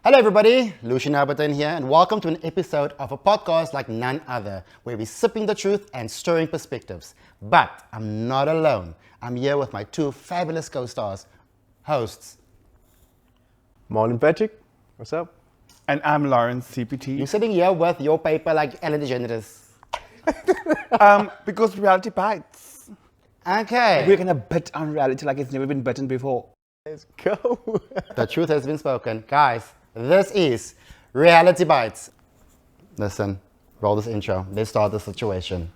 Hello everybody, Lucian Albertine here, and welcome to an episode of a podcast like none other, where we're sipping the truth and stirring perspectives. But I'm not alone. I'm here with my two fabulous co-stars, hosts. Morning, Patrick. What's up? And I'm Lawrence, CPT. You're sitting here with your paper like Ellen DeGeneres. Because reality bites. Okay. We're gonna bit on reality like it's never been bitten before. Let's go. The truth has been spoken. Guys, this is Reality Bites. Listen, roll this intro. Let's start the situation.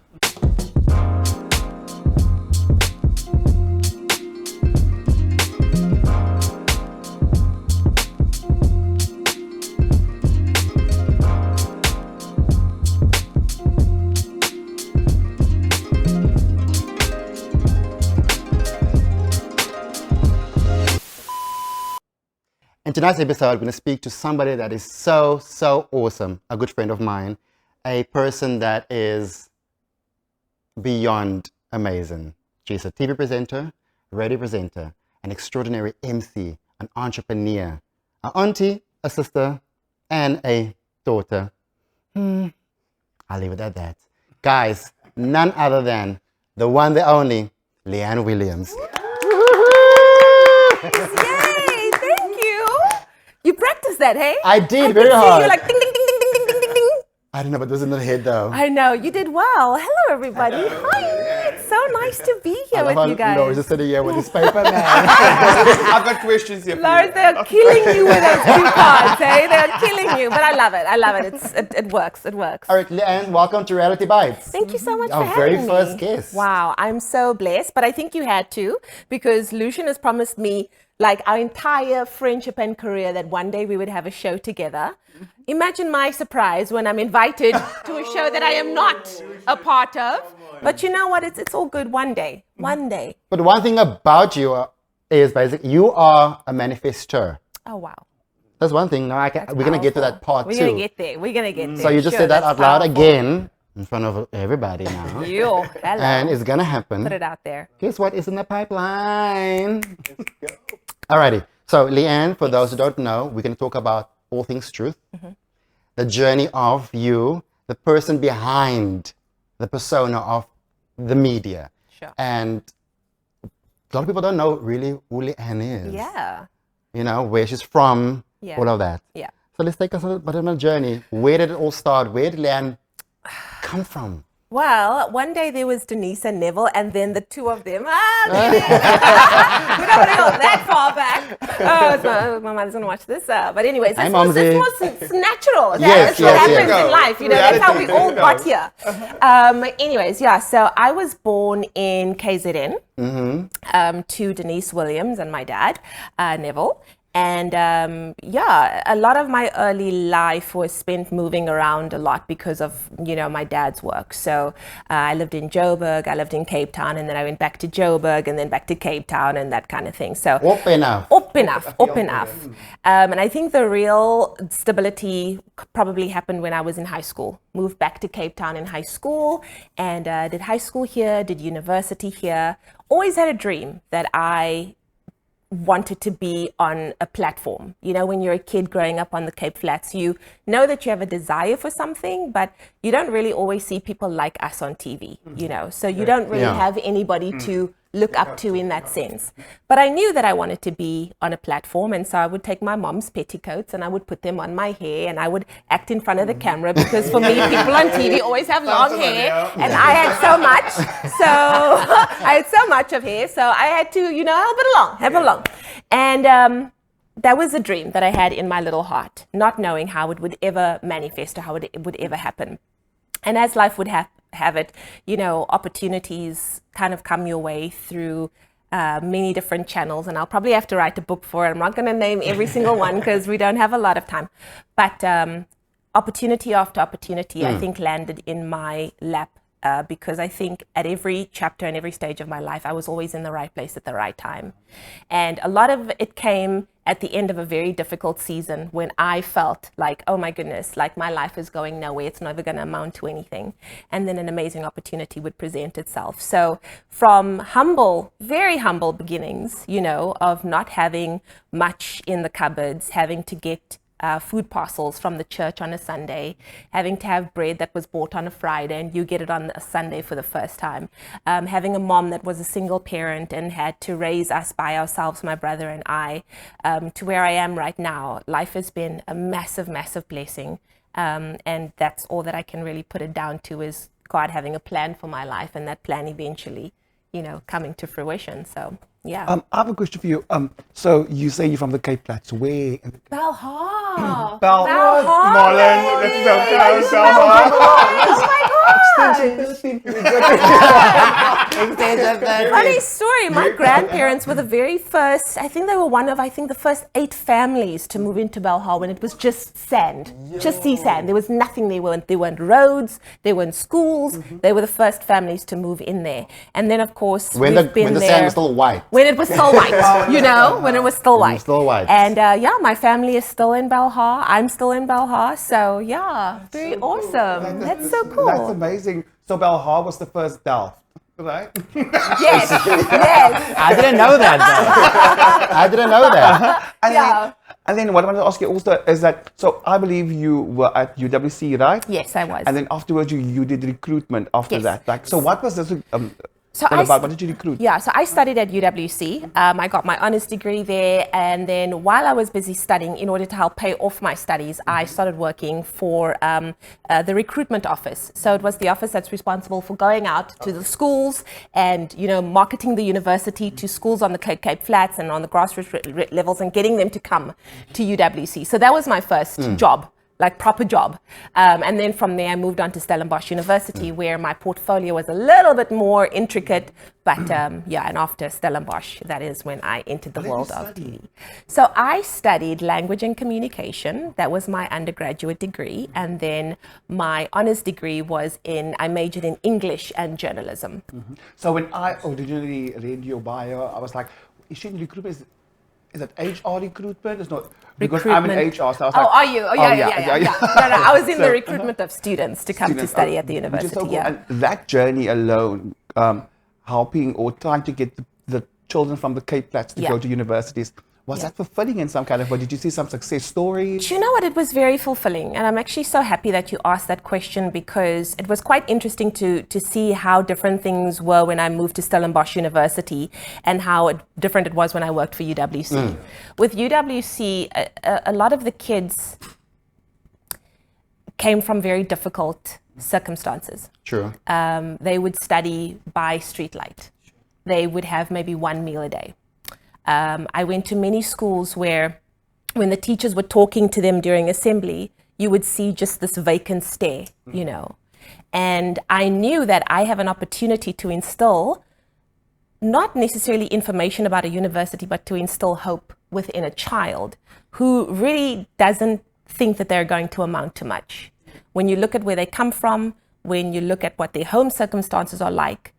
In tonight's episode, we're going to speak to somebody that is so awesome, a good friend of mine, a person that is beyond amazing. She's a TV presenter, radio presenter, an extraordinary MC, an entrepreneur, an auntie, a sister, and a daughter. I'll leave it at that. Guys, none other than the one, the only, Leigh-anne Williams. You practiced that, hey? I did very hard. You were like ding, ding, ding, ding, ding, ding, ding, ding, ding. I don't know, but it was in the head though. I know, you did well. Hello, everybody. Hi. It's so nice to be here with you guys. Laura's just sitting here with his paper, man. I've got questions here for Lawrence, they're killing you with those two cards, hey? They're killing you, but I love it. I love it. It works. It works. All right, Leighanne, welcome to Reality Bites. Thank you so much for Our having me. very first guest. Wow, I'm so blessed, but I think you had to, because Lucian has promised me like our entire friendship and career that one day we would have a show together. Imagine my surprise when I'm invited to a show that I am not a part of. But you know what? It's all good one day. One day. But one thing about you is basically you are a manifestor. Oh, wow. That's one thing. Now we're going to get to that part We're too. going to get there. We're going to get there. So you just Sure, said that that's out loud powerful. again in front of everybody now. Yo, hello. And it's going to happen. Put it out there. Guess what is in the pipeline? Alrighty. So Leighanne, for those who don't know, we're going to talk about all things truth, the journey of you, the person behind the persona of the media. Sure. And a lot of people don't know really who Leighanne is. Yeah. You know, where she's from, Yeah. all of that. Yeah. So let's take us a bit on a journey. Where did it all start? Where did Leighanne come from? Well, one day there was Denise and Neville, and then the two of them. We don't want to go that far back. Oh, my mother's going to watch this. But anyways, Hi, this was Momsy. natural. Yes, That's what yes, happens yes. in life. You know, that's how we all got here. Anyways, yeah, so I was born in KZN to Denise Williams and my dad, Neville. And yeah, a lot of my early life was spent moving around a lot because of, you know, my dad's work. So I lived in Joburg, I lived in Cape Town, and then I went back to Joburg and then back to Cape Town and that kind of thing. So Up enough. Up enough. And I think the real stability probably happened when I was in high school. Moved back to Cape Town in high school and did high school here, did university here. Always had a dream that I wanted to be on a platform. You know, when you're a kid growing up on the Cape Flats, you know that you have a desire for something, but you don't really always see people like us on TV, you know, so you don't really have anybody to look up to in that sense. But I knew that I wanted to be on a platform, and so I would take my mom's petticoats and I would put them on my hair and I would act in front of the camera, because for me, people on TV always have long hair, and I had so much. So I had so much of hair, so I had to, you know, help it along. And that was a dream that I had in my little heart, not knowing how it would ever manifest or how it would ever happen. And as life would have it, you know, opportunities kind of come your way through many different channels, and I'll probably have to write a book for it. I'm not going to name every single one because we don't have a lot of time. But opportunity after opportunity, I think, landed in my lap because I think at every chapter and every stage of my life, I was always in the right place at the right time. And a lot of it came at the end of a very difficult season when I felt like, oh my goodness, like my life is going nowhere. It's never going to amount to anything. And then an amazing opportunity would present itself. So from humble, very humble beginnings, you know, of not having much in the cupboards, having to get food parcels from the church on a Sunday, having to have bread that was bought on a Friday and you get it on a Sunday for the first time, having a mom that was a single parent and had to raise us by ourselves, my brother and I, to where I am right now. Life has been a massive, massive blessing. And that's all that I can really put it down to, is God having a plan for my life, and that plan eventually, coming to fruition. So, yeah. I have a question for you. So you say you're from the Cape Flats. Where? Belha. Belha. Marlon, let's go to Belha. Oh my God. Funny story. My grandparents were the very first, I think they were one of, the first 8 families to move into Belha when it was just sand, just sea sand. There was nothing. There weren't roads, there weren't schools. They were the first families to move in there. And then, of course, when the sand was still white. When it was still white, when it was still white. Still white. And my family is still in Belha. I'm still in Belha. So yeah, very awesome. That's so cool. That's amazing. So Belha was the first Delft, right? Yes, yes. I didn't know that, though. I didn't know that. And then what I wanted to ask you also is that, so I believe you were at UWC, right? Yes, I was. And then afterwards you did recruitment after Yes. that. So what was this So what did you recruit? Yeah, so I studied at UWC. I got my honours degree there, and then while I was busy studying, in order to help pay off my studies, I started working for the recruitment office. So it was the office that's responsible for going out to the schools and marketing the university to schools on the Cape Flats and on the grassroots levels, and getting them to come to UWC. So that was my first job. Like proper job. And then from there I moved on to Stellenbosch University, where my portfolio was a little bit more intricate, but and after Stellenbosch, that is when I entered the world of TV. So I studied language and communication. That was my undergraduate degree. And then my honors degree was I majored in English and journalism. Mm-hmm. So when I originally read your bio, I was like, is she in recruitment? Is that HR recruitment? It's not, because I'm in HR, so I was like, are you? Oh, yeah. No, I was in So- the recruitment of students to come to study at the which is university. so cool. Yeah. And that journey alone, helping or trying to get the children from the Cape Flats to Yeah. go to universities, was that fulfilling in some kind of way? Did you see some success stories? Do you know what? It was very fulfilling. And I'm actually so happy that you asked that question, because it was quite interesting to see how different things were when I moved to Stellenbosch University and how different it was when I worked for UWC. With UWC, a lot of the kids came from very difficult circumstances. True. They would study by streetlight. They would have maybe one meal a day. I went to many schools where when the teachers were talking to them during assembly, you would see just this vacant stare, And I knew that I have an opportunity to instill not necessarily information about a university, but to instill hope within a child who really doesn't think that they're going to amount to much. When you look at where they come from, when you look at what their home circumstances are like,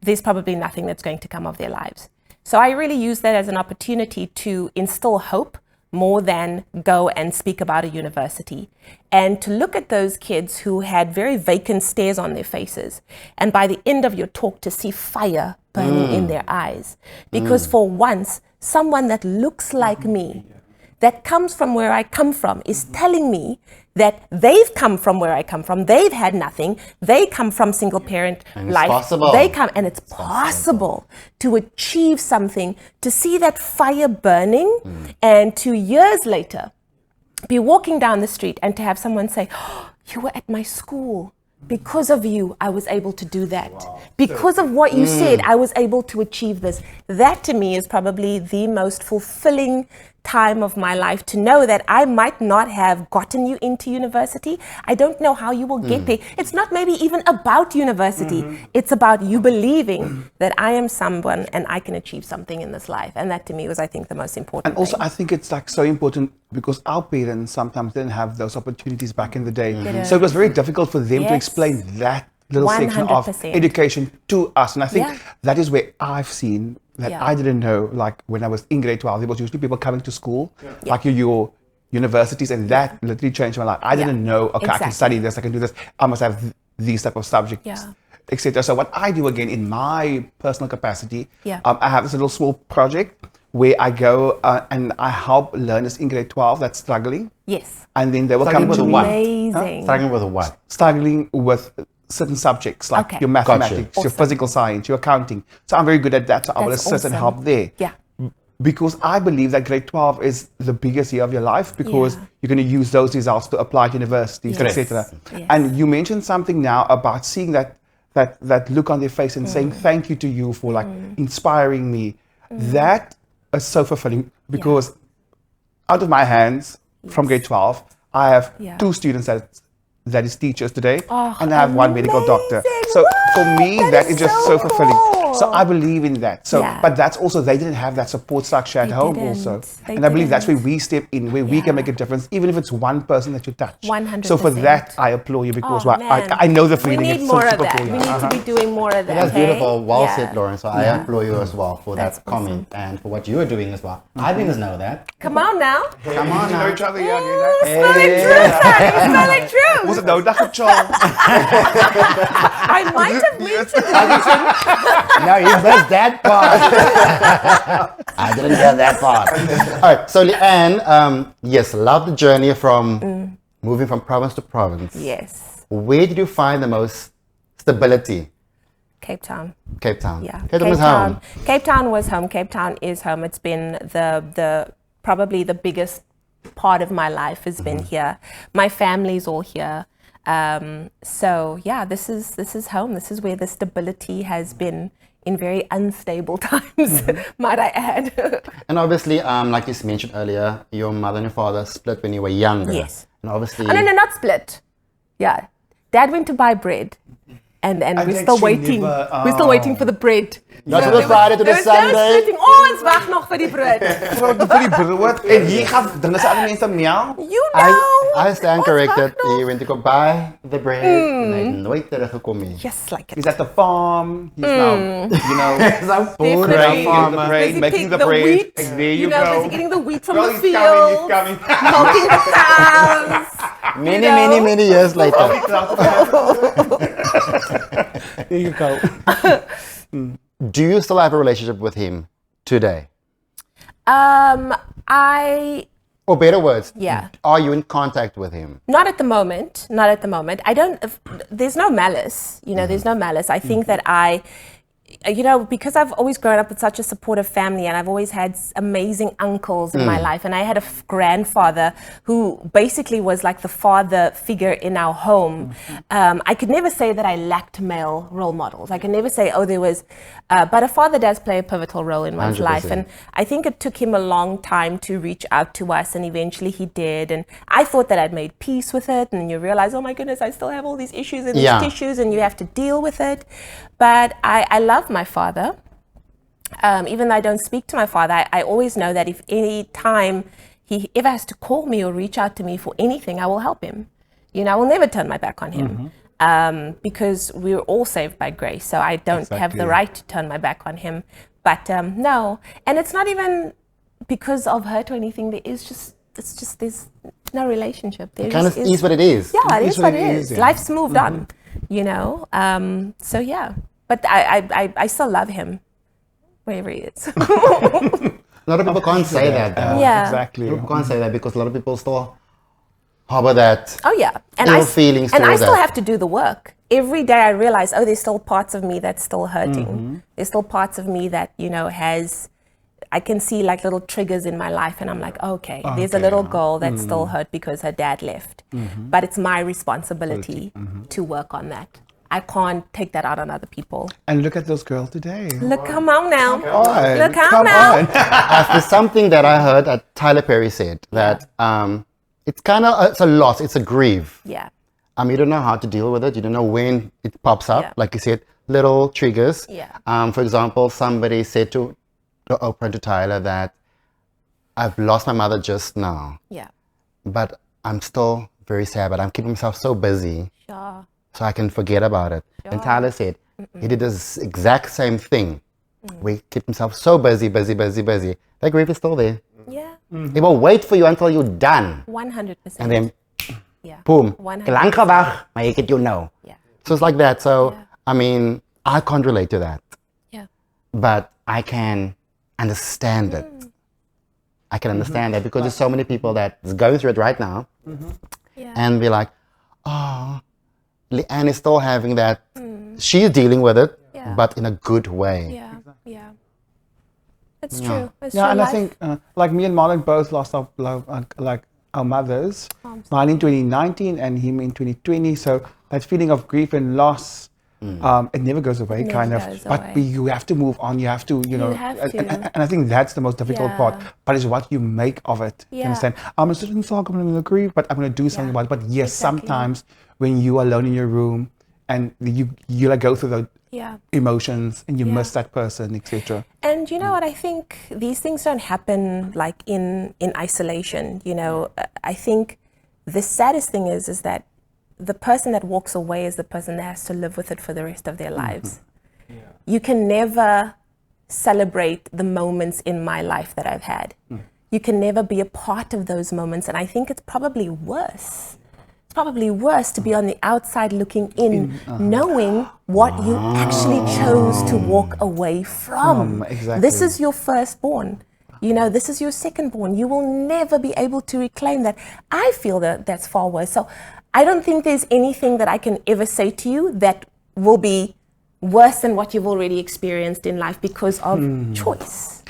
there's probably nothing that's going to come of their lives. So I really use that as an opportunity to instill hope more than go and speak about a university, and to look at those kids who had very vacant stares on their faces, and by the end of your talk to see fire burning in their eyes. Because for once, someone that looks like me, that comes from where I come from, is telling me that they've come from where I come from. They've had nothing. They come from single parent And it's life. possible. They come, and it's possible to achieve something, to see that fire burning, and 2 years later, be walking down the street and to have someone say, oh, you were at my school. Because of you, I was able to do that. Wow. Because of what you said, I was able to achieve this. That to me is probably the most fulfilling time of my life, to know that I might not have gotten you into university. I don't know how you will get there. It's not maybe even about university. It's about you believing that I am someone and I can achieve something in this life. And that to me was, I think, the most important And also, thing. I think it's like so important because our parents sometimes didn't have those opportunities back in the day. So it was very difficult for them to Yes. explain that little section of 100%. education to us. And I think Yeah. that is where I've seen that Yeah. I didn't know, like when I was in grade 12, there was usually people coming to school, like your universities, and that literally changed my life. I didn't know, okay, I can Exactly. study this, I can do this, I must have these type of subjects, Yeah. etc. So what I do again in my personal capacity, Yeah. I have this little small project where I go and I help learners in grade 12 that's struggling. Yes. And then they will Struggling come with to me. what? Amazing. Struggling with what? Struggling with certain subjects like Okay. your mathematics, your Awesome. physical science, your accounting. So I'm very good at that. So I will That's assist and awesome. help there. Yeah. Because I believe that grade 12 is the biggest year of your life because Yeah. you're going to use those results to apply to universities, Yes. etc. Yes. And you mentioned something now about seeing that look on their face and saying thank you to you for like inspiring me. That is so fulfilling because out of my hands from grade 12, I have Yeah. 2 students that is teachers today, Oh, and I have 1 medical doctor. amazing. So for Wow, me, that that is is just so so fulfilling. cool. So I believe in that. So, Yeah. but that's also, they didn't have that support structure at They home didn't. also. They And I believe that's where didn't. we step in, where we Yeah. can make a difference, even if it's one person that you touch. 100%. So for that, I applaud you because Oh, well, man. I know the We feeling. need It's so more of super that. cool. We need to be doing more of that. That's hey? beautiful. Well Yeah. said, Lauren. So I applaud you as well for That's that comment and for what you are doing as well. I didn't know that. Come on now. Come on You know now. each other, yeah, you Spell it true, honey. Spell it true. Was it nou dag gechool? I might have mentioned it. No, you missed that part. I didn't get that part. All right. So Leighanne, yes, love the journey from moving from province to province. Yes. Where did you find the most stability? Cape Town. Cape Town. Yeah. Cape Town was home. Cape Town was home. Cape Town is home. It's been the probably the biggest part of my life has been here. My family's all here. So yeah, this is home. This is where the stability has been in very unstable times, might I add. And obviously, like you mentioned earlier, your mother and your father split when you were younger. Yes. And obviously, Oh, no, not split. Yeah. Dad went to buy bread. And we're then still she waiting. never- We're still waiting for the bread. Not to the Friday to the there was no Sunday. splitting. Oh, ons wag nog vir die bread. Vir die brood. En hier gaan dan is alle mense miauw. You know. I stand Ons corrected. wag nog. He went to go buy the bread and hy het nooit teruggekom nie. Just like it. He's at the farm. He's now, you know, Some food Definitely. and Making a farmer. the bread, Busy making pick the bread. wheat. And there you know, go. busy getting the wheat from Well, the he's field. coming. Milking the cows. Many, know. many, many years later. There you go. Do you still have a relationship with him today? Or better words, Yeah. are you in contact with him? Not at the moment. Not at the moment. I don't. There's no malice. You know, there's no malice. I think that because I've always grown up with such a supportive family and I've always had amazing uncles in my life, and I had a grandfather who basically was like the father figure in our home. I could never say that I lacked male role models. I could never say, there was, but a father does play a pivotal role in one's 100%. life. And I think it took him a long time to reach out to us, and eventually he did. And I thought that I'd made peace with it, and you realize, oh my goodness, I still have all these issues and these tissues, and you have to deal with it. But I love my father. Even though I don't speak to my father, I always know that if any time he ever has to call me or reach out to me for anything, I will help him. You know, I will never turn my back on him. Because we're all saved by grace. So I don't have the right to turn my back on him. But no, and it's not even because of hurt or anything. There's no relationship. There Kind of is what it is. Yeah, it is what it is, is. yeah. Life's moved on, you know. So yeah, but I still love him, wherever he is. A lot of people can't say that though. Yeah. Exactly. People can't say that because a lot of people still harbor that. Oh yeah, and Ill feelings and I towards still that. have to do the work. Every day I realize, there's still parts of me that's still hurting. There's still parts of me that, I can see like little triggers in my life, and I'm like, okay, there's a little girl that's still hurt because her dad left. But it's my responsibility to work on that. I can't take that out on other people. And look at those girls today. Look, come on now. on. Look, Come now. on. There's something that I heard that Tyler Perry said that it's it's a loss, it's a grief. Yeah. You don't know how to deal with it. You don't know when it pops up. Yeah. Like you said, little triggers. Yeah. For example, somebody said to Oprah and to Tyler that I've lost my mother just now, Yeah. but I'm still very sad, but I'm keeping myself so busy Sure. so I can forget about it. And Tyler said he did this exact same thing. We keep himself so busy. That grief is still there. Yeah. It will wait for you until you're done. 100%. And then, yeah. boom. 100%. Lang gewag, maar ek het jou nou. Yeah. So it's like that. So, Yeah. I can't relate to that. Yeah. But I can understand it. I can understand that because there's so many people that's going through it right now and be like, oh, Leighanne is still having that. She's dealing with it, but in a good way. Yeah. It's true. It's Yeah, true and life. I think like me and Marlon both lost our our mothers. Mine in 2019 and him in 2020. So that feeling of grief and loss, it never goes away, Never kind of. goes But away. you have to move on. You have to, you know. have to. And I think that's the most difficult part. Yeah. But it's what you make of it. You Yeah. understand? I'm a certain song. I'm going to grieve, but I'm going to do something about it. But yes, Exactly. sometimes when you are alone in your room and you like go through the Yeah. emotions and you miss that person, etc. And you know what? I think these things don't happen like in isolation. You know, I think the saddest thing is that the person that walks away is the person that has to live with it for the rest of their lives. You can never celebrate the moments in my life that I've had. You can never be a part of those moments. And I think it's probably worse. It's probably worse to be on the outside looking in, knowing what you actually chose to walk away from. Exactly. This is your firstborn. You know, this is your secondborn. You will never be able to reclaim that. I feel that that's far worse. So I don't think there's anything that I can ever say to you that will be worse than what you've already experienced in life because of choice.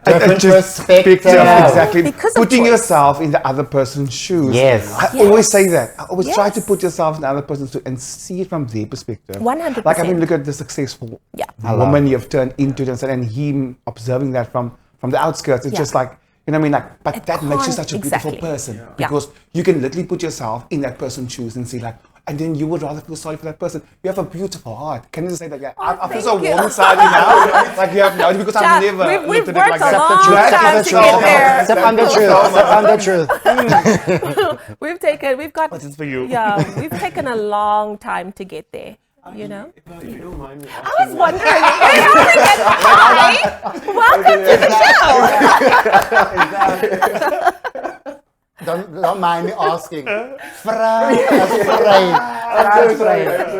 Different perspective. Exactly. Because of Putting choice. yourself in the other person's shoes. Yes. I always say that. I always try to Yes. put yourself in the other person's shoes and see it from their perspective. 100%. Like, I mean, look at the successful Yeah. woman you've turned into, and him observing that from the outskirts. It's just like, you know what I mean? Like, but It that makes you can't- such a beautiful exactly. person Yeah. because you can literally put yourself in that person's shoes and see like, and then you would rather feel sorry for that person. You have a beautiful heart. Can you just say that? Yeah, I feel so thank you. warm inside you now. Like you have no, because Ja, I've never we've looked at it worked like a that. long Drag time is to a get truth. there. Step on the truth. We've got, This is for you. yeah, we've taken a long time to get there, you know? If you don't mind me I was wondering, hi, welcome to the show. Don't mind me asking. Afraid.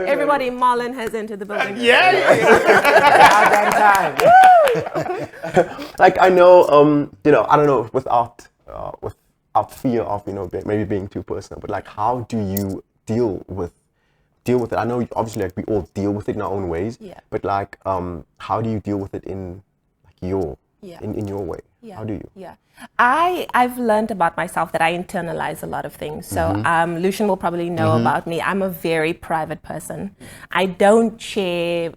Everybody, Marlon has entered the building. like I know, you know, I don't know, without fear of, you know, maybe being too personal, but like, how do you deal with it? I know obviously like we all deal with it in our own ways, but like, how do you deal with it in like in your way? How do you? Yeah. I've learned about myself that I internalize a lot of things. So Lucian will probably know about me. I'm a very private person. I don't share,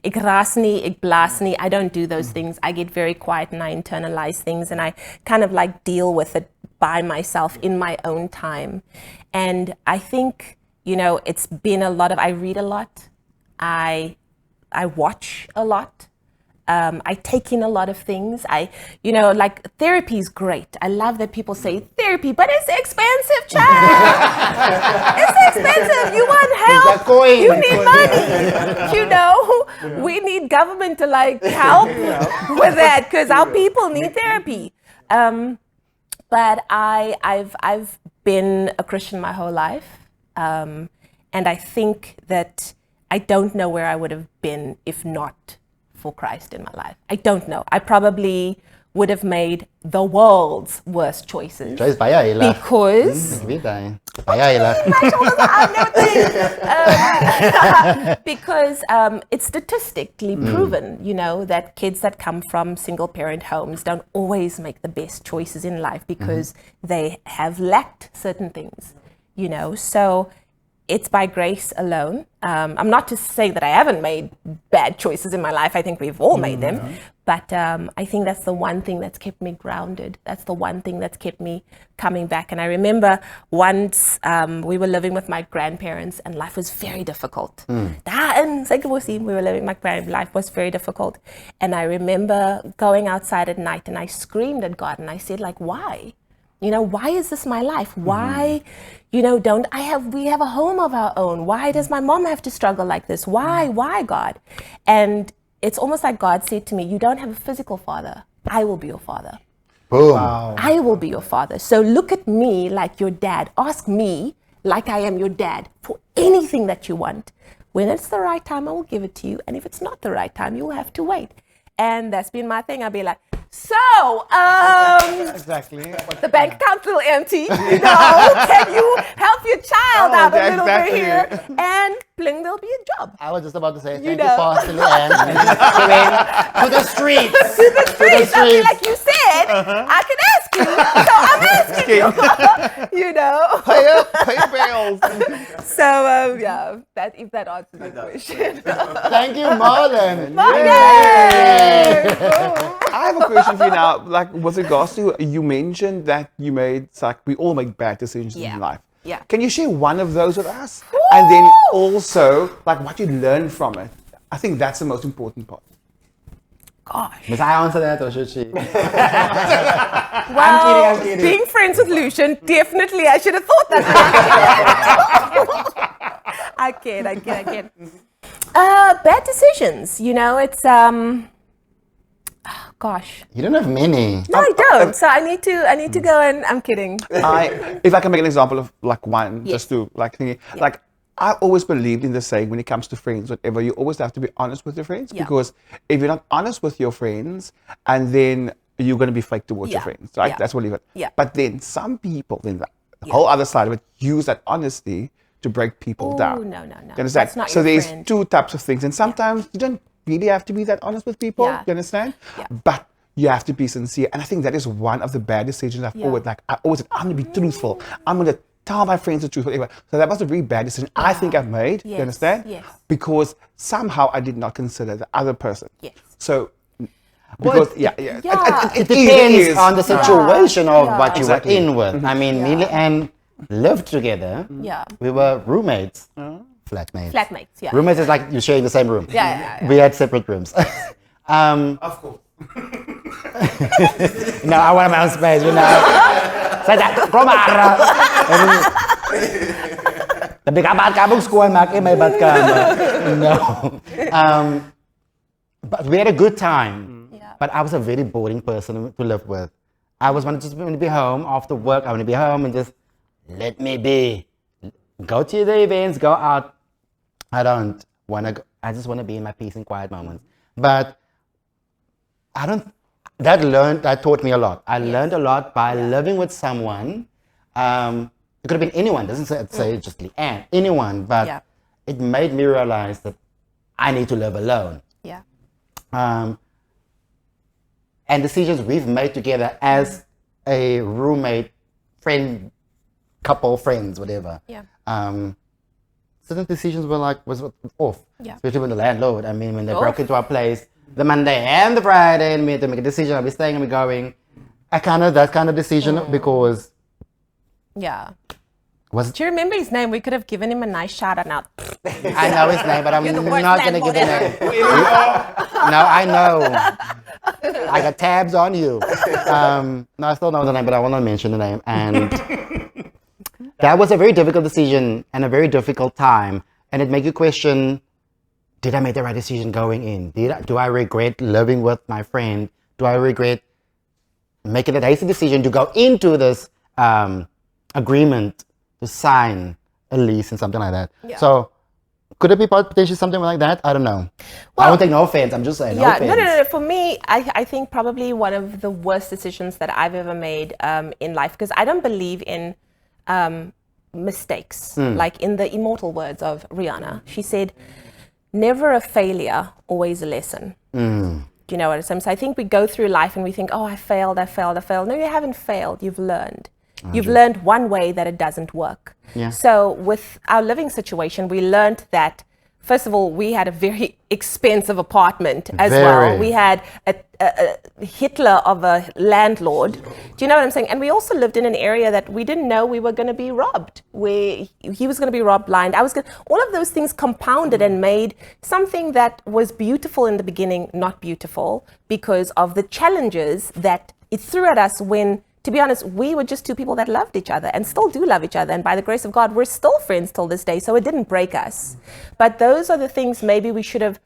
ik raas nie, ik blaas nie. I don't do those things. I get very quiet and I internalize things and I kind of like deal with it by myself in my own time. And I think, you know, it's been a lot of, I read a lot. I watch a lot. I take in a lot of things. You know, like therapy is great. I love that people say therapy, but it's expensive, child. It's expensive. You want help? You need money. You know, we need government to like help with that because our people need therapy. But I've been a Christian my whole life, and I think that I don't know where I would have been if not for Christ in my life. I don't know. I probably would have made the world's worst choices Joyce, baie heilig. because Ek weet hy. Baie heilig. because it's statistically proven, you know, that kids that come from single parent homes don't always make the best choices in life because they have lacked certain things, you know. So it's by grace alone. I'm not to say that I haven't made bad choices in my life. I think we've all made them. But I think that's the one thing that's kept me grounded. That's the one thing that's kept me coming back. And I remember once we were living with my grandparents and life was very difficult. And we were living with my grandparents, life was very difficult. And I remember going outside at night and I screamed at God and I said, like, why? You know, why is this my life? Why, you know, we have a home of our own. Why does my mom have to struggle like this? Why, God? And it's almost like God said to me, you don't have a physical father. I will be your father. Boom. I will be your father. So look at me like your dad. Ask me like I am your dad for anything that you want. When it's the right time, I will give it to you. And if it's not the right time, you will have to wait. And that's been my thing. I'll be like, So, Exactly. the bank account's a little empty. Can you help your child out a little bit here? And bling, there'll be a job. I was just about to say, You thank know. you, Pastor Leighanne. To the streets. To the streets. I mean, like you said, I can ask you. So I'm asking you. Pay your bills. So, if that answers the question. Thank you, Marlon. Yay! I have a question for you now. Like, with regards to, you mentioned that you made, it's like we all make bad decisions Yeah. in life. Yeah. Can you share one of those with us? And then also, like, what you learned from it. I think that's the most important part. Gosh. Must I answer that or should she? Well, I'm kidding. being friends with Lucian, definitely I should have thought that. I kid. Bad decisions, it's gosh. You don't have many. No, I don't. So I need to go and I'm kidding. If I can make an example of like one, Yes. just to like thinking, like I always believed in the saying when it comes to friends, whatever, you always have to be honest with your friends, Yeah. because if you're not honest with your friends, and then you're going to be fake towards your Yeah. friends, right? Yeah. That's what it is. Yeah. But then some people, then the whole other side of it, use that honesty to break people Ooh, down. no. You understand? That's not so your there's friend. two types of things, and sometimes you don't really have to be that honest with people. Yeah. You understand? Yeah. But you have to be sincere, and I think that is one of the bad decisions I've always like. I always said, I'm gonna be truthful. I'm gonna tell my friends the truth, whatever. So that was a really bad decision I think I've made. Yes, You understand? yes. Because somehow I did not consider the other person. Yes. So Well, because It depends is. on the situation of Yeah. what you Exactly. were in with. I mean, me and lived together. Yeah. We were roommates. Flatmates. Flatmates, yeah. Roommates is like you sharing the same room. Yeah. We had separate rooms. Of course. No, I want my own space, Say that, kom maar. Tapi kapan kamu sekolah makin may bad ka? No. But we had a good time. Yeah. But I was a very boring person to live with. I was just want to be home after work. I want to be home and just let me be. Go to the events, go out. I don't want to go. I just want to be in my peace and quiet moments. But that taught me a lot. I learned a lot by living with someone. It could have been anyone, doesn't say just Leighanne, anyone, but Yeah. it made me realize that I need to live alone. Yeah. And decisions we've made together as a roommate, friend, couple, friends, whatever. Yeah. Certain decisions was off. Yeah. Especially when the landlord, when they Off. broke into our place, the Monday and the Friday, and we had to make a decision, are we staying, are we going? That kind of decision, because Yeah. was Do you remember his name? We could have given him a nice shout out now. I know his name, but I'm You're the worst not going to give the name. landlord No, I know. I got tabs on you. No, I still know the name, but I will not mention the name. And that was a very difficult decision and a very difficult time. And it made you question, did I make the right decision going in? Do I regret living with my friend? Do I regret making that hasty decision to go into this agreement to sign a lease and something like that? Yeah. So could it be potentially something like that? I don't know. I won't take no offense. I'm just saying. Yeah, no offense. no. For me, I think probably one of the worst decisions that I've ever made in life, because I don't believe in mistakes. Like in the immortal words of Rihanna, she said, never a failure, always a lesson. Do you know what I'm saying? So I think we go through life and we think, oh, I failed. No, you haven't failed. You've learned. You've learned one way that it doesn't work. Yeah. So with our living situation, we learned that, first of all, we had a very expensive apartment as well. Very. We had a Hitler of a landlord. Do you know what I'm saying? And we also lived in an area that we didn't know we were going to be robbed. He was going to be robbed blind. All of those things compounded and made something that was beautiful in the beginning not beautiful because of the challenges that it threw at us when, to be honest, we were just two people that loved each other and still do love each other. And by the grace of God, we're still friends till this day. So it didn't break us. But those are the things maybe we should have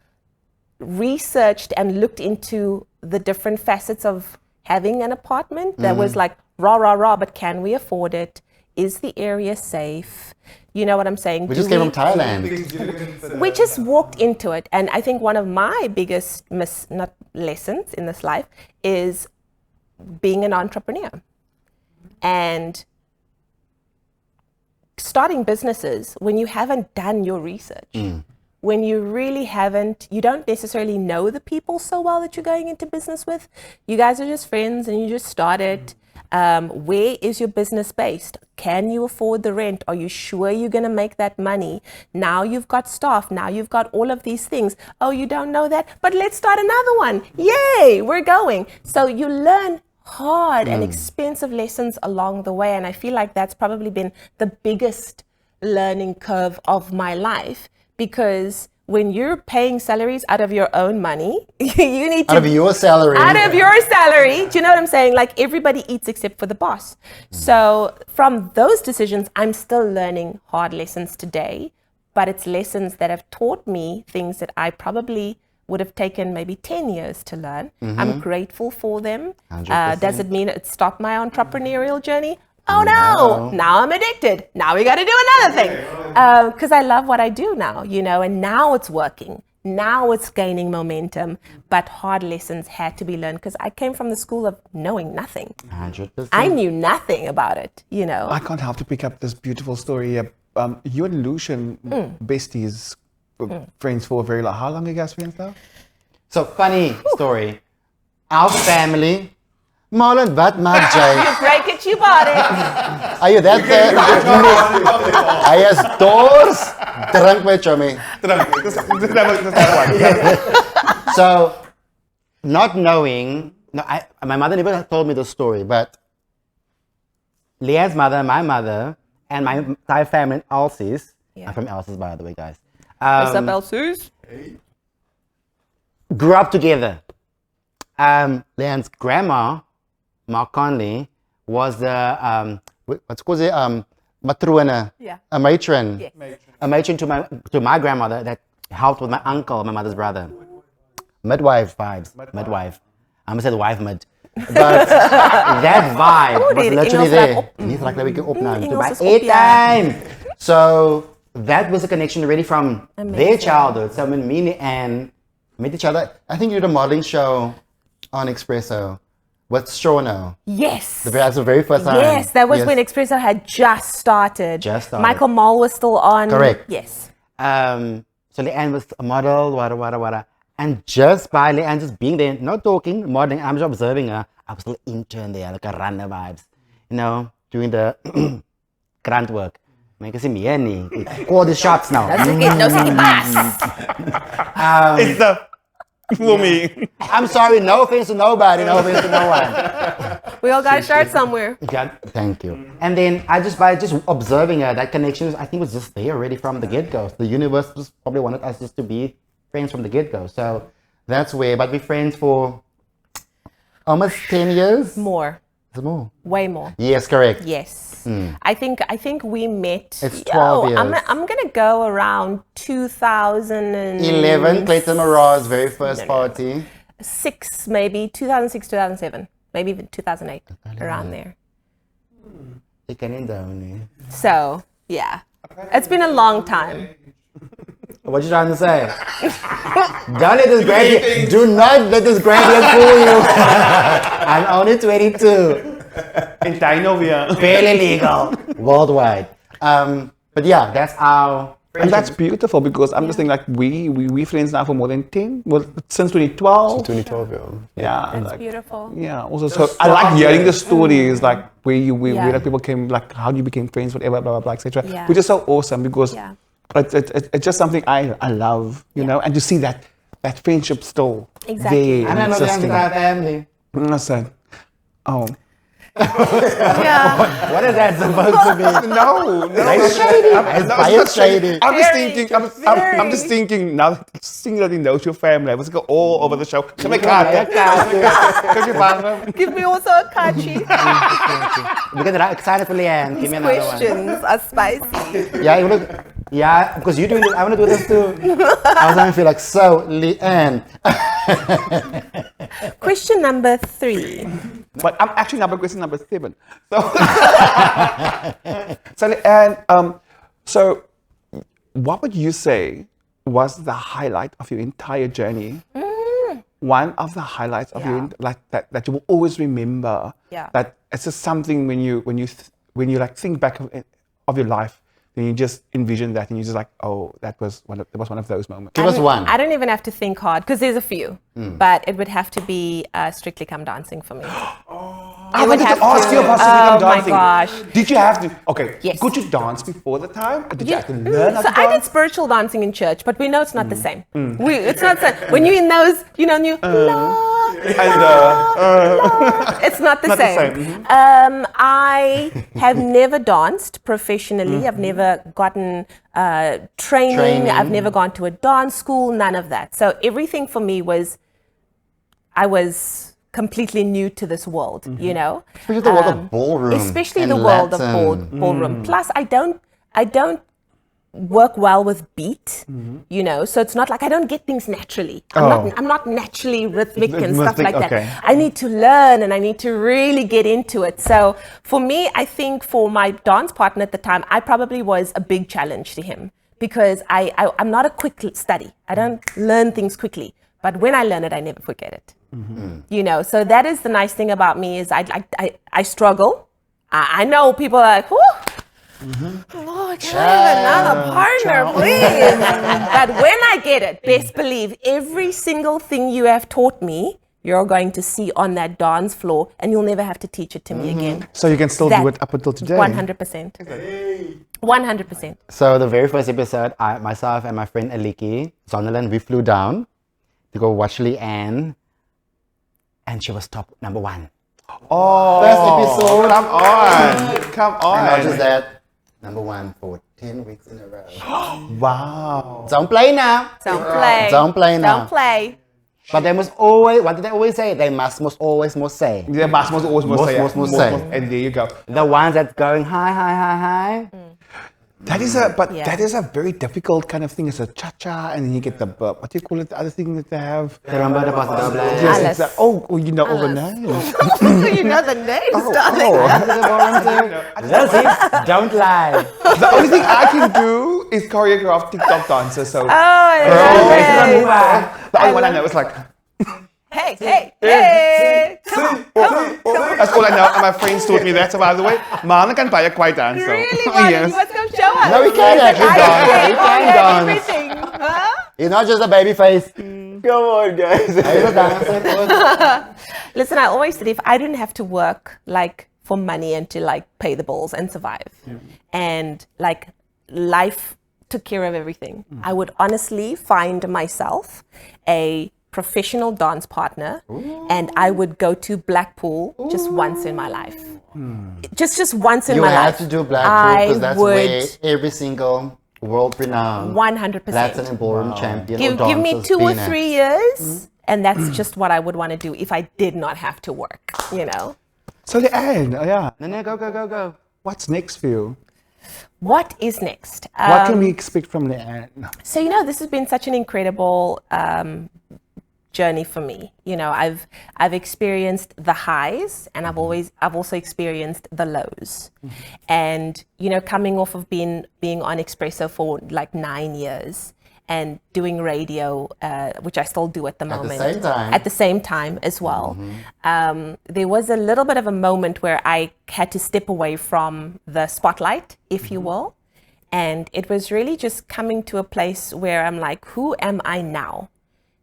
researched and looked into the different facets of having an apartment that was like rah, but can we afford it? Is the area safe? You know what I'm saying? We just came from Thailand. We just walked into it. And I think one of my biggest not lessons in this life is being an entrepreneur and starting businesses when you haven't done your research, when you really haven't, you don't necessarily know the people so well that you're going into business with. You guys are just friends and you just started. Where is your business based? Can you afford the rent? Are you sure you're going to make that money? Now you've got staff. Now you've got all of these things. Oh, you don't know that? But let's start another one. Yay, we're going. So you learn hard and expensive lessons along the way. And I feel like that's probably been the biggest learning curve of my life, because when you're paying salaries out of your own money, you need to... Out of your salary. Out of your salary. Do you know what I'm saying? Like, everybody eats except for the boss. So from those decisions, I'm still learning hard lessons today, but it's lessons that have taught me things that I probably would have taken maybe 10 years to learn. I'm grateful for them. 100%. Does it mean it stopped my entrepreneurial journey? Oh no, now I'm addicted. Now we got to do another thing. Because I love what I do now, you know, and now it's working. Now it's gaining momentum, but hard lessons had to be learned because I came from the school of knowing nothing. 100%. I knew nothing about it, you know. I can't help to pick up this beautiful story here. You and Lucian, besties, friends for a very long. How long are you guys friends now? So, funny story. Our family, Marlon, wat maak jy? You break it, you bought it. Are you that Are you stores? Drink met jou mee. So, not knowing, my mother never told me the story, but Leighanne's mother, my mother, and my entire family in Elsie's, I'm from Elsie's, by the way, guys. What's up, Elsie's? Grew up together. Leighanne's grandma, Mark Conley, was the what's called it, matrone, a matron, a matron to my grandmother that helped with my uncle, my mother's brother. Midwife vibes, midwife. I'm gonna say the wife mid, but that vibe was literally there. Niet like we can opnemen to my time. So that was a connection already from their childhood. So when me and met each other, I think you did a modeling show on Espresso. With Shawno. Yes. That's the very first time. Yes, that was when Espresso had just started. Michael Mall was still on. Correct. Yes. So Leighanne was a model, wada. And just by Leighanne just being there, not talking, modeling, I'm just observing her. I was still intern there, like a runner vibes. You know, doing the grunt work. Make us see me, all the shots now. That's okay, no see mass. It's the... For me. I'm sorry, no offense to nobody, no offense to no one. We all got to start somewhere. Yeah, thank you. And then by just observing her, that connection, I think was just there already from the get-go. The universe just probably wanted us just to be friends from the get-go. So that's where, but we're friends for almost 10 years? More. Is it more? Way more. Yes, correct. Yes. I think we met. It's 12 years. I'm gonna go around 2011, Clayton Mora's very first party. 6 maybe 2006, 2007, maybe even 2008, around there. So yeah, it's been a long time. What you trying to say? Don't let this graduate. Do not let this graduate fool you. I'm only 22. In Dino, we are barely legal worldwide. But yeah, that's our. And that's beautiful because I'm just thinking like we friends now for more than 10. Well, since 2012. Since 2012, yeah. It's like, beautiful. Yeah. Also, so I like hearing the stories like where like people came, like how you became friends, whatever, blah blah blah, etc. Yeah. Which is so awesome because it's just something I love, you know, and to see that friendship still there. And I know the entire family. Listen, Yeah. What is that supposed to be? No. It's shady. It's shady. I'm just thinking now, seeing that he knows your family, I was go all over the show. Give me a card. Give me also a card sheet. Because I'm excited for Leighanne. Give me another one. Questions are spicy. Yeah, you look. Yeah, because you're doing this. I want to do this too. I was going to feel like, so, Leighanne. Question number 3. But I'm actually number question number 7. So what would you say was the highlight of your entire journey one of the highlights of Yeah. you, like that you will always remember. Yeah. That it's just something when you like think back of your life, then you just envision that, and you're just like, oh, that was one of those moments. Give us one. I don't even have to think hard because there's a few, but it would have to be Strictly Come Dancing for me. I would wanted have to ask to. you about Strictly Come Oh my Dancing. gosh. Did you have to? Okay. Yes. Could you dance before the time? Or did you Yeah. have to learn how So to I did dance? spiritual dancing in church, but we know it's not the same. It's not the same. When you're in those, it's not the Not the same. same. I have never danced professionally. I've never gotten training. I've never gone to a dance school. None of that. So everything for me was, I was completely new to this world, Especially the world of ballroom. Especially and the world of Latin. ballroom. Plus, I don't work well with beat, so it's not like I don't get things naturally. I'm not naturally rhythmic and stuff like that. Okay. I need to learn and I need to really get into it. So for me, I think for my dance partner at the time, I probably was a big challenge to him because I'm not a quick study. I don't learn things quickly, but when I learn it, I never forget it. So that is the nice thing about me is I struggle. I know people are like, whoo, Lord, can I have another partner, please? But when I get it, best believe every single thing you have taught me, you're going to see on that dance floor, and you'll never have to teach it to me again. So you can still do it up until today. 100%. 100%. So the very first episode, myself and my friend Aliki Zonderland, we flew down to go watch Leighanne, and she was top number 1. Oh, First episode. Come on. And not just that, number 1 for 10 weeks in a row. Wow. Don't play now. Don't play. Don't play now. Don't play. But they must always, what did they always say? They must always say. Yeah, must always say. Must say. And there you go. The ones that's going high. That is that is a very difficult kind of thing. It's a cha-cha, and then you get the, what do you call it, the other thing that they have? Caramba de paso doble. Yes, Alice. it's that, you know all the names. You know the names, darling. That's it. Don't lie. The only thing I can do is choreograph TikTok dances, so. The only one I know is like, Hey, come on. that's all I know, and my friends taught me that, so by the way, Mana can buy a quiet dance, so. Really? Why? Yes. You must come show us. No, we can actually dance. We can dance. Everything. Huh? You're not just a baby face. Come on, guys. Listen, I always said if I didn't have to work like for money and to like pay the bills and survive, and like life took care of everything, I would honestly find myself a professional dance partner, and I would go to Blackpool just once in my life. Just once in You my life. have to do Blackpool because that's where every single world-renowned 100%. Latin and ballroom champion Give me 2 or 3 years, and that's just what I would want to do if I did not have to work, So Leighanne, No, go. what's next for you? What is next? What can we expect from Leighanne? So, this has been such an incredible journey for me. I've experienced the highs, and I've also experienced the lows. And, coming off of being on Espresso for like 9 years and doing radio, which I still do at the moment. At the same time as well. There was a little bit of a moment where I had to step away from the spotlight, if you will. And it was really just coming to a place where I'm like, who am I now?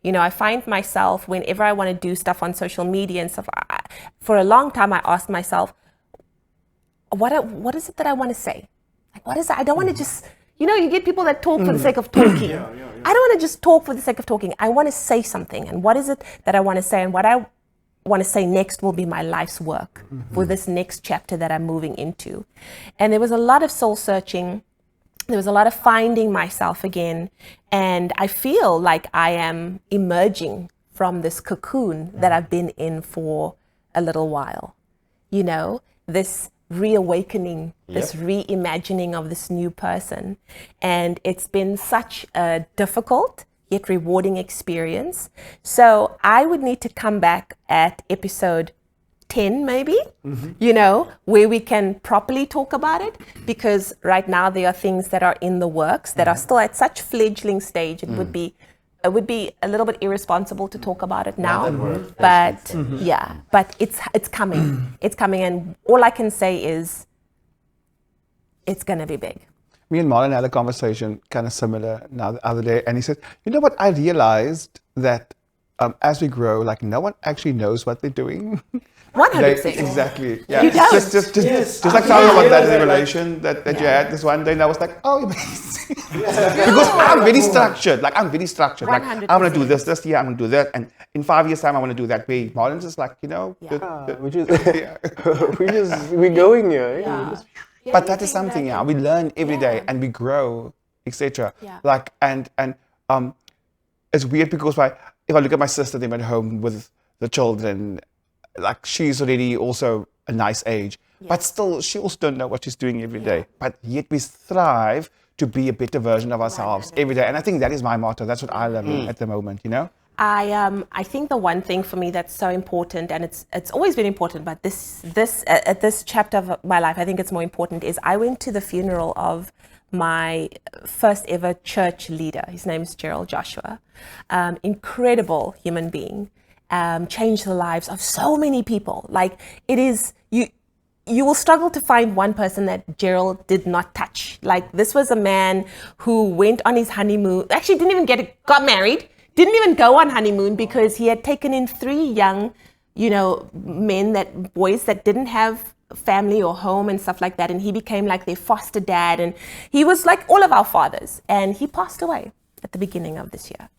I find myself, whenever I want to do stuff on social media and stuff, for a long time, I asked myself, what is it that I want to say? Like, what is it? I don't want to just, you get people that talk for the sake of talking. I don't want to just talk for the sake of talking. I want to say something. And what is it that I want to say? And what I want to say next will be my life's work for this next chapter that I'm moving into. And there was a lot of soul searching. There was a lot of finding myself again. And I feel like I am emerging from this cocoon that I've been in for a little while. This reawakening, this reimagining of this new person. And it's been such a difficult yet rewarding experience. So I would need to come back at episode 10 maybe, where we can properly talk about it, because right now there are things that are in the works that are still at such fledgling stage. It would be it would be a little bit irresponsible to talk about it now, but but it's coming. It's coming, and all I can say is it's going to be big. Me and Marlon had a conversation kind of similar now the other day, and he said, you know what, I realized that as we grow, like no one actually knows what they're doing. 100%. Exactly. Yeah. You don't. Just like talking about that revelation that you had this one day, and I was like, oh, amazing. Because I'm very structured. Like I'm very structured. Like I'm gonna do this year, I'm gonna do that, and in 5 years' time, I want to do that. Way Marlon's just like, we're going here. Yeah. But that is something, we learn every day and we grow, etc. Like and it's weird because if I look at my sister, them at home with the children, like she's already also a nice age, but still she also don't know what she's doing every day. But yet we strive to be a better version of ourselves every day, and I think that is my motto. That's what I love at the moment, I think the one thing for me that's so important, and it's always been important, but at this chapter of my life, I think it's more important, is I went to the funeral of my first ever church leader. His name is Gerald Joshua. Incredible human being. Changed the lives of so many people. Like it is, you will struggle to find one person that Gerald did not touch. Like this was a man who went on his honeymoon, actually got married, didn't even go on honeymoon because he had taken in 3 young, boys that didn't have family or home and stuff like that. And he became like their foster dad. And he was like all of our fathers. And he passed away at the beginning of this year.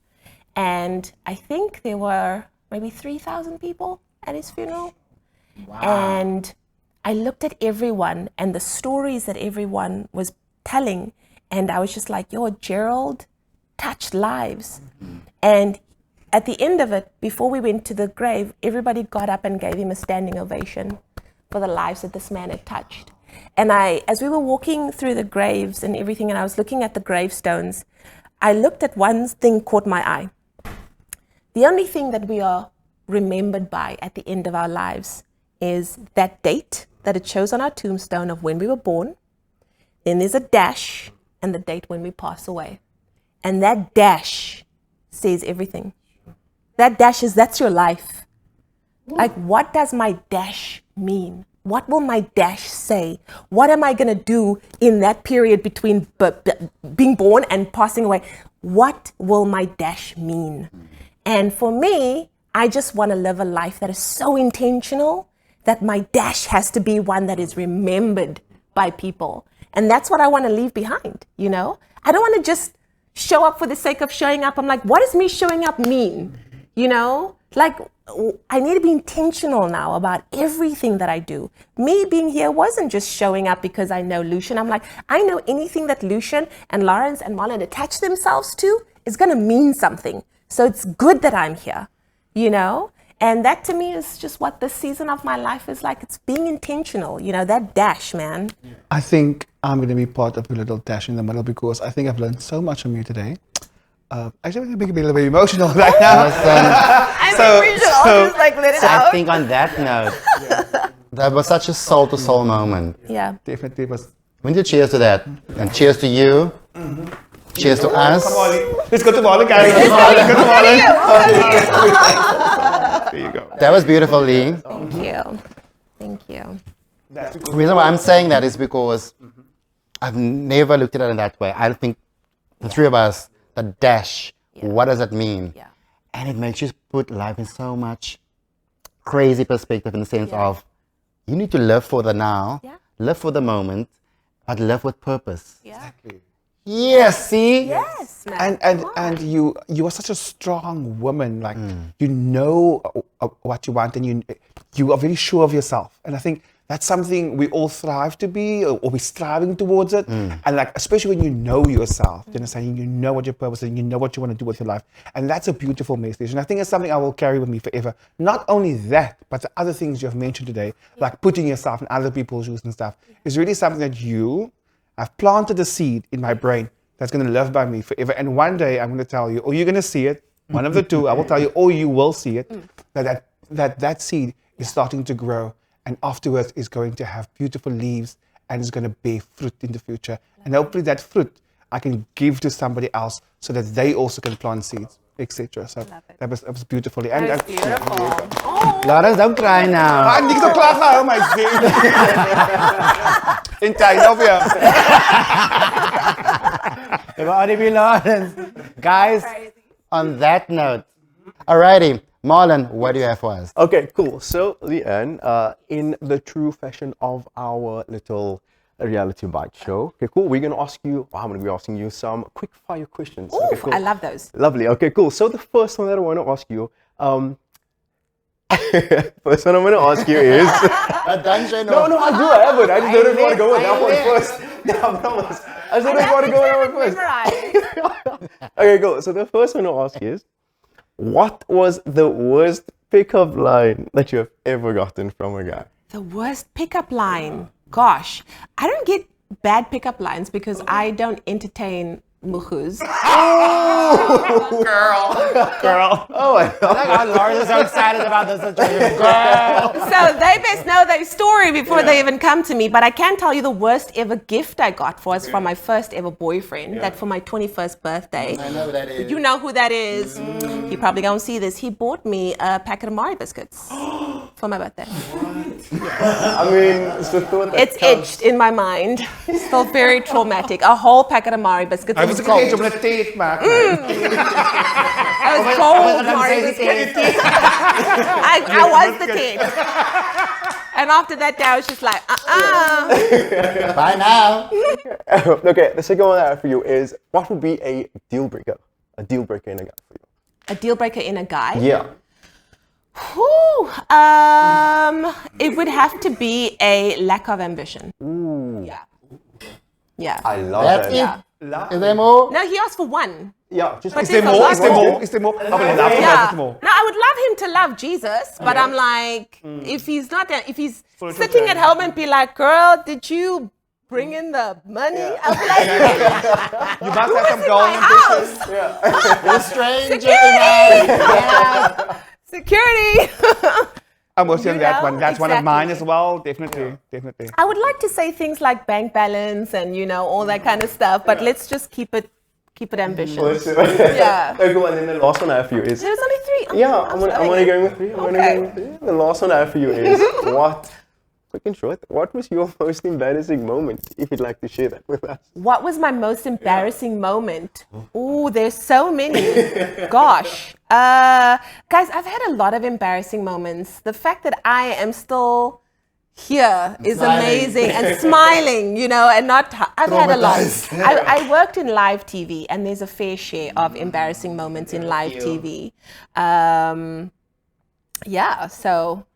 And I think there were maybe 3,000 people at his funeral. Wow. And I looked at everyone and the stories that everyone was telling. And I was just like, Gerald touched lives. Mm-hmm. And at the end of it, before we went to the grave, everybody got up and gave him a standing ovation for the lives that this man had touched. And as we were walking through the graves and everything, and I was looking at the gravestones, I looked at one thing caught my eye. The only thing that we are remembered by at the end of our lives is that date that it shows on our tombstone of when we were born. Then there's a dash and the date when we pass away. And that dash says everything. That dash that's your life. Like, what does my dash mean? What will my dash say? What am I going to do in that period between being born and passing away? What will my dash mean? And for me, I just want to live a life that is so intentional that my dash has to be one that is remembered by people. And that's what I want to leave behind, I don't want to just show up for the sake of showing up. I'm like, what does me showing up mean? Like I need to be intentional now about everything that I do. Me being here wasn't just showing up because I know Lucian. I'm like, I know anything that Lucian and Lawrence and Marlon attach themselves to is going to mean something. So it's good that I'm here, And that to me is just what this season of my life is like. It's being intentional, that dash, man. I think I'm going to be part of a little dash in the middle because I think I've learned so much from you today. Actually, I'm going to be a little bit emotional right now. I think on that note, that was such a soul-to-soul moment. Yeah. Definitely was. We need to cheers to that. And cheers to you. Mm-hmm. Cheers to us. Come on, let's go to Marlon, guys. Let's go to Marlon. There you go. That was beautiful, Leigh. Thank you. Thank you. The reason why I'm saying that is because I've never looked at it in that way. I think the 3 of us, the dash, what does that mean? Yeah. And it makes you put life in so much crazy perspective in the sense of you need to live for the now, live for the moment, but live with purpose. Yeah. Exactly. Yes, see? Yes, man. And you are such a strong woman. Like you know what you want, and you are very sure of yourself. And I think that's something we all strive to be, or we're striving towards it. And like, especially when you know yourself, you understand, you know what your purpose is, and you know what you want to do with your life. And that's a beautiful message. And I think it's something I will carry with me forever. Not only that, but the other things you have mentioned today, like putting yourself in other people's shoes and stuff, is really something that I've planted a seed in my brain that's going to live by me forever. And one day I'm going to tell you, or you're going to see it, one of the two, I will tell you, or you will see it, that seed is starting to grow. And afterwards is going to have beautiful leaves and is going to bear fruit in the future. And hopefully that fruit I can give to somebody else so that they also can plant seeds. etc. So Love it. that was beautifully. That was beautiful. Oh, Laura, don't cry now. Niet zo klaar gaan, oh my zin. In tijd, of ja. Guys, on that note, alrighty, Marlon, what do you have for us? Okay, cool. So, Leighanne, in the true fashion of our little reality bite show, okay, cool. We're going to ask you, I'm going to be asking you some quick fire questions. oof, Okay, cool. I love those. Lovely. Okay, cool. So the first one that I want to ask you, first one I'm going to ask you is, no, I do have it. I just don't want to go with that one first. No, I promise. I just don't want to go with that one first. Memorized. Okay, cool. So the first one I'll ask you is, what was the worst pickup line that you have ever gotten from a guy? The worst pickup line. Gosh, I don't get bad pickup lines because I don't entertain mukhus. Girl. Oh my God. Laura's so excited about this situation. Girl. So they best know their story before they even come to me. But I can tell you the worst ever gift I got was from my first ever boyfriend. That for my 21st birthday. I know who that is. You know who that is. You probably don't see this. He bought me a packet of Mari biscuits for my birthday. I mean, it's the thought that It's counts. etched in my mind. Still very traumatic. A whole packet of Mari biscuits. Hij It was was een cold. keertje om een thee te maken. I was cold Mari biscuits. I was the tent. And after that day, I was just like, Bye now. Okay, the second one I have for you is, what would be a deal breaker? A deal breaker in a guy for you? A deal breaker in a guy? Yeah. Whew, it would have to be a lack of ambition. Ooh. Yeah. Yeah. I love That's that. it. Yeah. Is there more? No, he asked for one. Yeah, just But Is there there's a more? lot Is there more. more? Is there more? Oh, maar laat Yeah. het more. No, I would love him to love Jesus, but I'm like, if he's not, if he's Full sitting time. at home and be like, girl, did you bring in the money? I'll be like, You must have some in goal my ambitions. house. The stranger. Security. Security. I'm with you on You that know, one. That's one of mine exactly. as well. Definitely. Definitely. I would like to say things like bank balance and all that kind of stuff, but let's just keep it ambitious. Yeah. Okay, well, and then the last one I have for you is, There's only three. Oh, yeah, I'm only going with three. Okay. The last one I have for you is, quick and short, what was your most embarrassing moment, if you'd like to share that with us? What was my most embarrassing moment? Oh, there's so many. Gosh. Guys, I've had a lot of embarrassing moments. The fact that I am still here is Smiling. amazing and smiling, and not, I've had a lot. Traumatized. I worked in live TV and there's a fair share of embarrassing moments in live TV. Yeah, so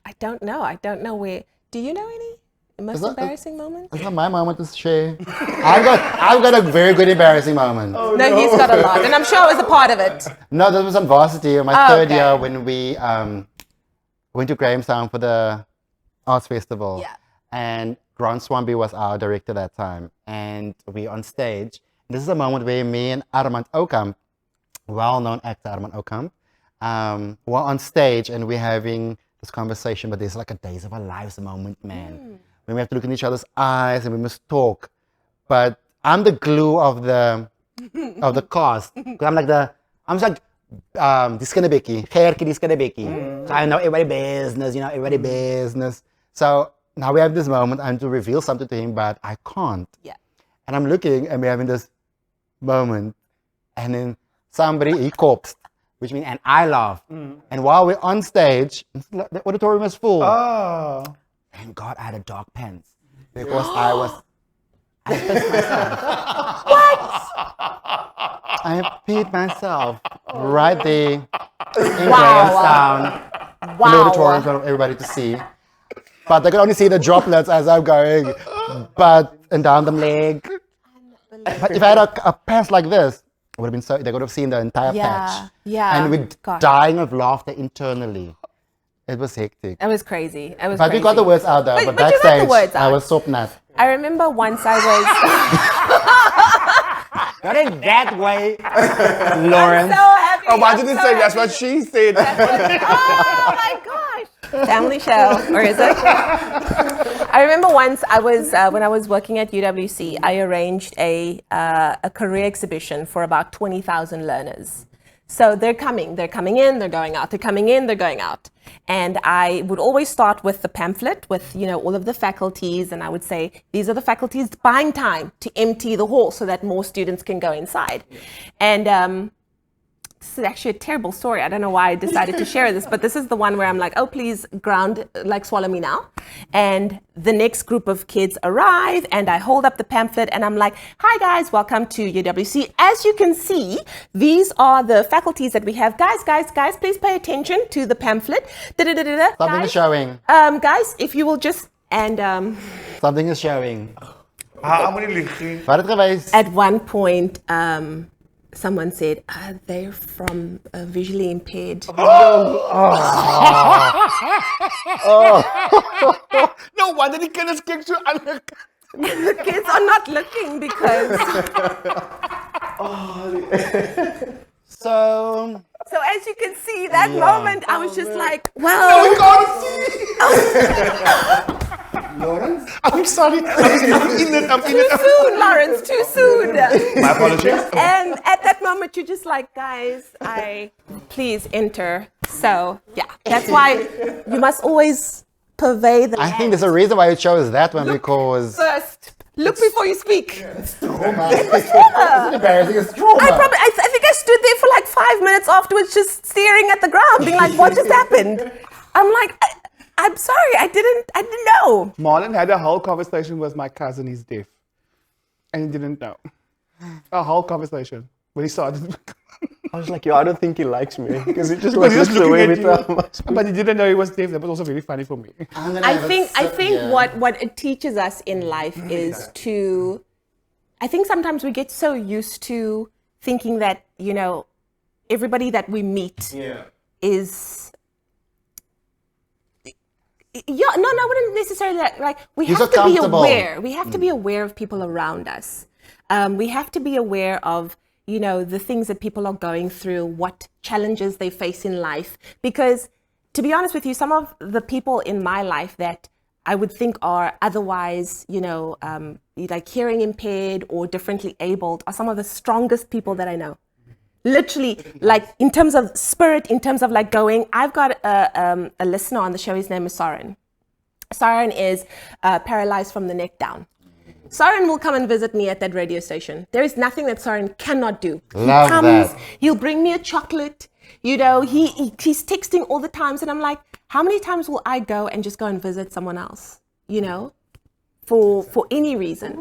I don't know where, do you know any most embarrassing moments? It's not my moment to share. I've got a very good embarrassing moment. No, he's got a lot, and I'm sure I was a part of it. No, that was on varsity, my Oh, third okay. year when we went to Grahamstown for the arts festival. Yeah. And Grant Swampy was our director that time. And we on stage. This is a moment where me and Armand Okamp, well-known actor Armand Okamp, were on stage and we're having this conversation, but there's like a days of our lives moment, man. When we have to look in each other's eyes and we must talk. But I'm the glue of the cast. 'Cause I'm just like Diskanabeki, Gerke Diskanabeki. So I know everybody business, everybody business. So now we have this moment, I have to reveal something to him, but I can't. Yeah. And I'm looking and we're having this moment. And then somebody, he corpsed, which means, and I laughed. And while we're on stage, the auditorium is full. Oh. Thank God I had a dark pants. Because I pissed myself. I peed myself right there in Grahamstown. In the auditorium for everybody to see. But they could only see the droplets as I'm going, and down the leg. But if I had a pants like this, it would have been they would have seen the entire patch. Yeah. And we're Gosh. dying of laughter internally. It was hectic. It was crazy. It was But crazy. we got the words out there. But But you got the backstage, words I out. was soap nut. I remember once I was Not in that way, Lawrence. so happy. Oh, but I I'm didn't so say that's happy. what she said. Oh my gosh. Family show, or is it? I remember once I was when I was working at UWC, I arranged a career exhibition for about 20,000 learners. So they're coming in, they're going out, they're coming in, they're going out. And I would always start with the pamphlet with, all of the faculties. And I would say, these are the faculties buying time to empty the hall so that more students can go inside. And this is actually a terrible story. I don't know why I decided to share this, but this is the one where I'm like, oh, please swallow me now. And the next group of kids arrive and I hold up the pamphlet and I'm like, hi guys, welcome to UWC. As you can see, these are the faculties that we have. Guys, please pay attention to the pamphlet. Something is showing. Guys, if you will just, and Something is showing. Wat het geweest? at one point, someone said, they're from visually impaired. No wonder die kinders kyk so aan. The kids are not looking because... So as you can see, that moment, I was just like, well... Lawrence? I'm sorry. I'm in it. Too soon, Lawrence, too soon. My apologies. And at that moment, you're just like, guys, please enter. So, yeah, that's why you must always purvey the I think there's a reason why you chose that one because first. Look before you speak. trauma. It's embarrassing. It's trauma. I think I stood there for like 5 minutes afterwards, just staring at the ground, being like, what just happened? I'm like, I'm sorry, I didn't know. Marlon had a whole conversation with my cousin. He's deaf, and he didn't know. A whole conversation when he started. I was like, yo, I don't think he likes me because he just But like he was looks looking away at with you. that. But he didn't know he was deaf. That was also very funny for me. I think what it teaches us in life is to, I think sometimes we get so used to thinking that, everybody that we meet is, I wouldn't necessarily like, we You're have so to be comfortable. aware. We have to be aware of people around us. We have to be aware of, the things that people are going through, what challenges they face in life. Because to be honest with you, some of the people in my life that I would think are otherwise, like hearing impaired or differently abled are some of the strongest people that I know. Literally, like in terms of spirit, in terms of like going, I've got a listener on the show, his name is Soren. Soren is paralyzed from the neck down. Soren will come and visit me at that radio station. There is nothing that Soren cannot do. Love he comes, that. He'll bring me a chocolate. He's texting all the times, and I'm like, how many times will I go and just go and visit someone else? For any reason.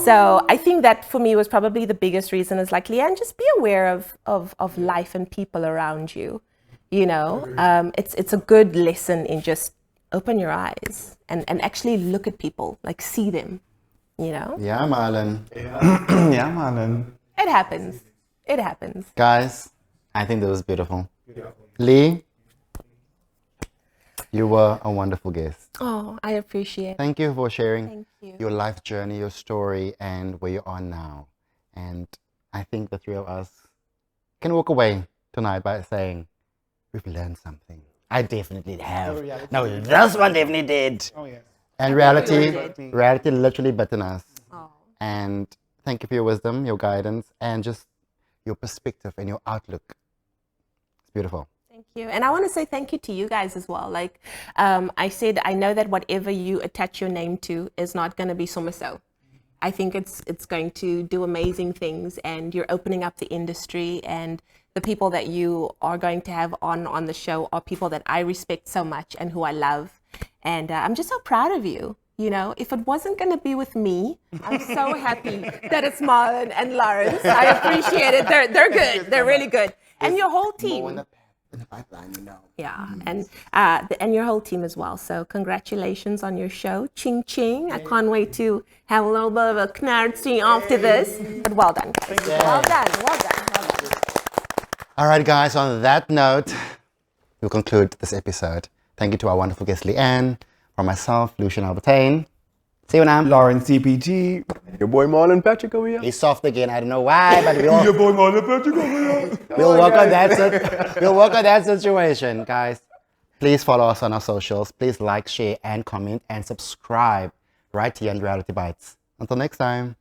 So I think that for me was probably the biggest reason is like, Leighanne, just be aware of life and people around you. It's a good lesson in just open your eyes and actually look at people, like see them. Yeah, Marlon. Yeah, Marlon. It happens. Guys, I think that was beautiful. Lee, you were a wonderful guest. Oh, I appreciate it. Thank you for sharing Thank you. your life journey, your story, and where you are now. And I think the three of us can walk away tonight by saying, we've learned something. I definitely have. No, this one definitely did. Oh, yes. And reality literally bitten us. Oh. And thank you for your wisdom, your guidance, and just your perspective and your outlook. It's beautiful. Thank you. And I want to say thank you to you guys as well. Like I said, I know that whatever you attach your name to is not going to be so. I think it's going to do amazing things, and you're opening up the industry, and the people that you are going to have on the show are people that I respect so much and who I love. And I'm just so proud of you. If it wasn't going to be with me, I'm so happy that it's Marlon and Lawrence. I appreciate it. They're good. They're really good. And your whole team. In the pipeline, Yeah, and your whole team as well. So congratulations on your show. Ching ching. I can't wait to have a little bit of a knartsie after this. But well done, guys. Well done. All right, guys, on that note, we'll conclude this episode. Thank you to our wonderful guest, Leighanne, from myself, Lucian Albertine. See you now. Lauren CPG. Your boy Marlon Patrick over here. He's soft again. I don't know why, but we'll boy Marlon Patrick over here. work on that. We'll work on that situation, guys. Please follow us on our socials. Please like, share, and comment, and subscribe right here on Reality Bites. Until next time.